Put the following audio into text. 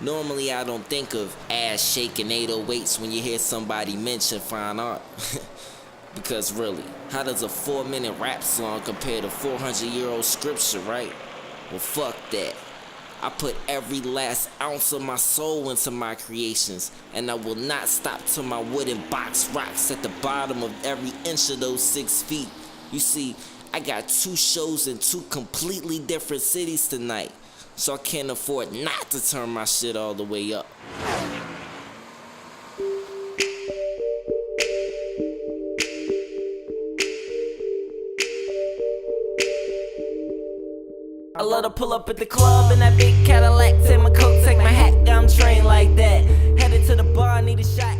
Normally I don't think of ass shaking 808s when you hear somebody mention fine art. Because really, how does a 4-minute rap song compare to 400-year-old scripture, right? Well, fuck that. I put every last ounce of my soul into my creations, and I will not stop till my wooden box rocks at the bottom of every inch of those 6 feet. You see, I got 2 shows in 2 completely different cities tonight, so I can't afford not to turn my shit all the way up. I love to pull up at the club in that big Cadillac, take my coat, take my hat, got 'em trained like that. Headed to the bar, need a shot,